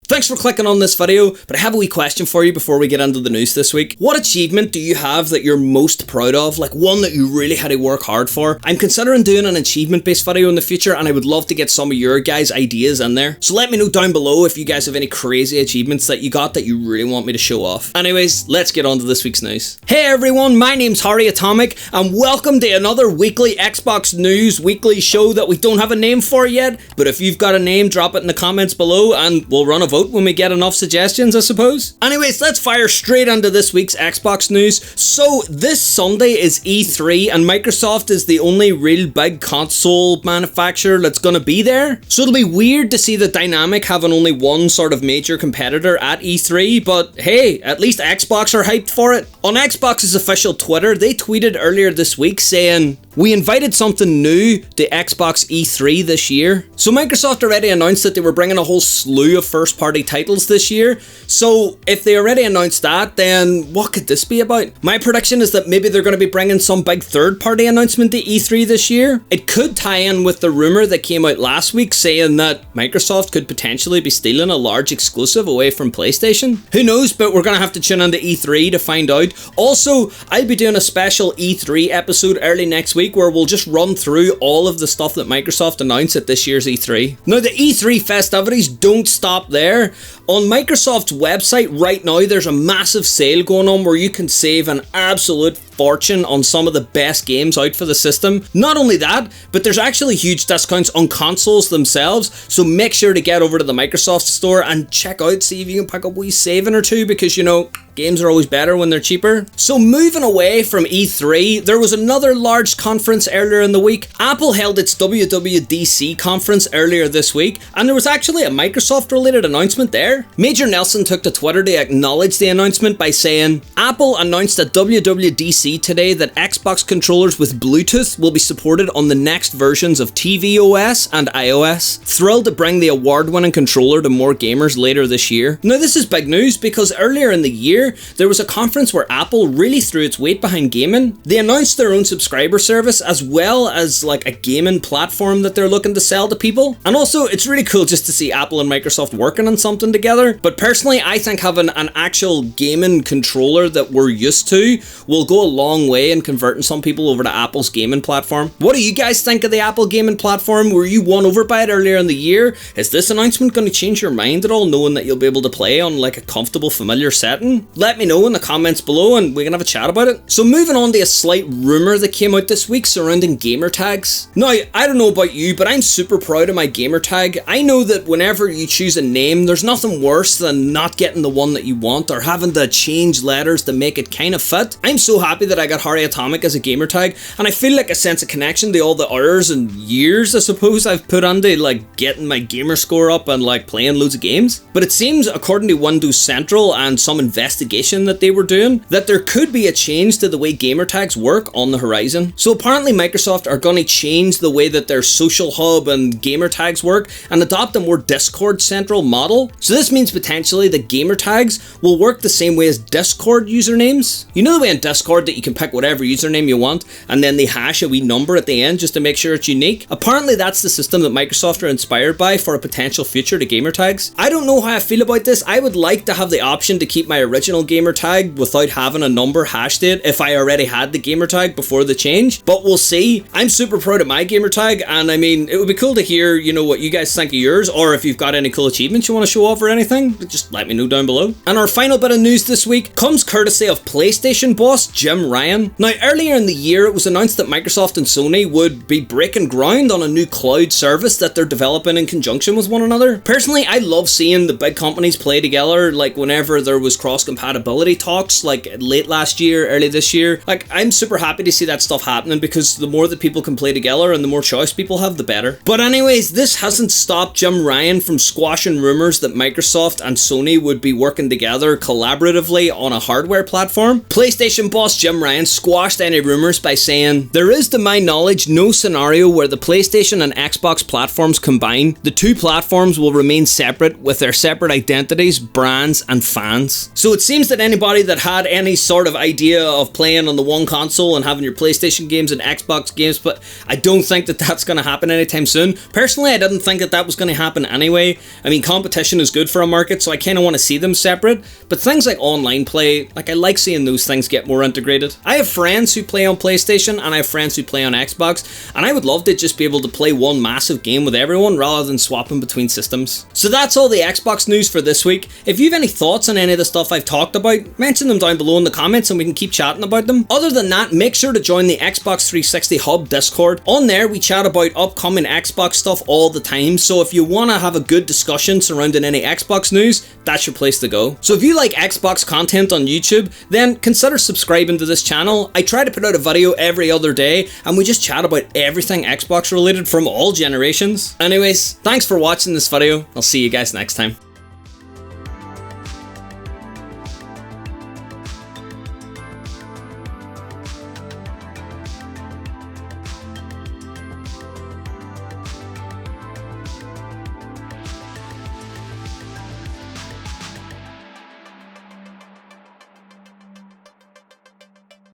Thanks for clicking on this video, but I have a wee question for you before we get into the news this week. What achievement do you have that you're most proud of, like one that you really had to work hard for? I'm considering doing an achievement-based video in the future, and I would love to get some of your guys' ideas in there. So let me know down below if you guys have any crazy achievements that you got that you really want me to show off. Anyways, let's get on to this week's news. Hey everyone, my name's HarryAtomic, and welcome to another weekly Xbox News weekly show that we don't have a name for yet, but if you've got a name, drop it in the comments below, and we'll run a vote when we get enough suggestions, I suppose. Anyways, let's fire straight into this week's Xbox news. So this Sunday is E3 and Microsoft is the only real big console manufacturer that's gonna be there. So it'll be weird to see the Dynamic having only one sort of major competitor at E3, but hey, at least Xbox are hyped for it. On Xbox's official Twitter, they tweeted earlier this week saying, "We invited something new to Xbox E3 this year." So Microsoft already announced that they were bringing a whole slew of first-party titles this year. So if they already announced that, then what could this be about? My prediction is that maybe they're going to be bringing some big third-party announcement to E3 this year. It could tie in with the rumor that came out last week saying that Microsoft could potentially be stealing a large exclusive away from PlayStation. Who knows, but we're going to have to tune into E3 to find out. Also, I'll be doing a special E3 episode early next week where we'll just run through all of the stuff that Microsoft announced at this year's E3. Now, the E3 festivities don't stop there. On Microsoft's website right now, there's a massive sale going on where you can save an absolute fortune on some of the best games out for the system. Not only that, but there's actually huge discounts on consoles themselves, so make sure to get over to the Microsoft store and check out, see if you can pick up a wee saving or two, because you know, games are always better when they're cheaper. So moving away from E3, there was another large conference earlier in the week. Apple held its WWDC conference earlier this week, and there was actually a Microsoft related announcement there. Major Nelson took to Twitter to acknowledge the announcement by saying, "Apple announced at WWDC today that Xbox controllers with Bluetooth will be supported on the next versions of tvOS and iOS. Thrilled to bring the award-winning controller to more gamers later this year." Now this is big news because earlier in the year, there was a conference where Apple really threw its weight behind gaming. They announced their own subscriber service as well as like a gaming platform that they're looking to sell to people. And also, it's really cool just to see Apple and Microsoft working on something together. But personally, I think having an actual gaming controller that we're used to will go a long way in converting some people over to Apple's gaming platform. What do you guys think of the Apple gaming platform? Were you won over by it earlier in the year? Is this announcement going to change your mind at all, knowing that you'll be able to play on like a comfortable, familiar setting? Let me know in the comments below and we can have a chat about it. So moving on to a slight rumour that came out this week surrounding gamertags. Now, I don't know about you, but I'm super proud of my gamertag. I know that whenever you choose a name, there's nothing worse than not getting the one that you want or having to change letters to make it kind of fit. I'm so happy that I got HarryAtomic as a gamertag, and I feel like a sense of connection to all the hours and years, I suppose, I've put into like getting my gamer score up and like playing loads of games. But it seems, according to Windows Central and some investigation that they were doing, that there could be a change to the way gamertags work on the horizon. So apparently Microsoft are going to change the way that their social hub and gamertags work and adopt a more Discord central model. So this means potentially that gamertags will work the same way as Discord usernames. You know the way in Discord that you can pick whatever username you want and then they hash a wee number at the end just to make sure it's unique? Apparently that's the system that Microsoft are inspired by for a potential future to gamertags. I don't know how I feel about this. I would like to have the option to keep my original gamertag without having a number hashed to it if I already had the gamertag before the change, but we'll see. I'm super proud of my gamertag, and I mean, it would be cool to hear, you know, what you guys think of yours, or if you've got any cool achievements you want to show off or anything, just let me know down below. And our final bit of news this week comes courtesy of PlayStation boss Jim Ryan. Now, earlier in the year, it was announced that Microsoft and Sony would be breaking ground on a new cloud service that they're developing in conjunction with one another. Personally, I love seeing the big companies play together, like whenever there was cross-compatibility talks, like late last year, early this year. Like, I'm super happy to see that stuff happening because the more that people can play together and the more choice people have, the better. But anyways, this hasn't stopped Jim Ryan from squashing rumours that Microsoft and Sony would be working together collaboratively on a hardware platform. PlayStation boss Jim Jim Ryan squashed any rumours by saying, "There is to my knowledge no scenario where the PlayStation and Xbox platforms combine. The two platforms will remain separate with their separate identities, brands and fans." So it seems that anybody that had any sort of idea of playing on the one console and having your PlayStation games and Xbox games, but I don't think that that's going to happen anytime soon. Personally, I didn't think that that was going to happen anyway. I mean, competition is good for a market, so I kind of want to see them separate, but things like online play, like I like seeing those things get more integrated. I have friends who play on PlayStation and I have friends who play on Xbox, and I would love to just be able to play one massive game with everyone rather than swapping between systems. So that's all the Xbox news for this week. If you have any thoughts on any of the stuff I've talked about, mention them down below in the comments and we can keep chatting about them. Other than that, make sure to join the Xbox 360 Hub Discord. On there, we chat about upcoming Xbox stuff all the time, so if you want to have a good discussion surrounding any Xbox news, that's your place to go. So if you like Xbox content on YouTube, then consider subscribing to this channel. I try to put out a video every other day, and we just chat about everything Xbox related from all generations. Anyways, thanks for watching this video. I'll see you guys next time.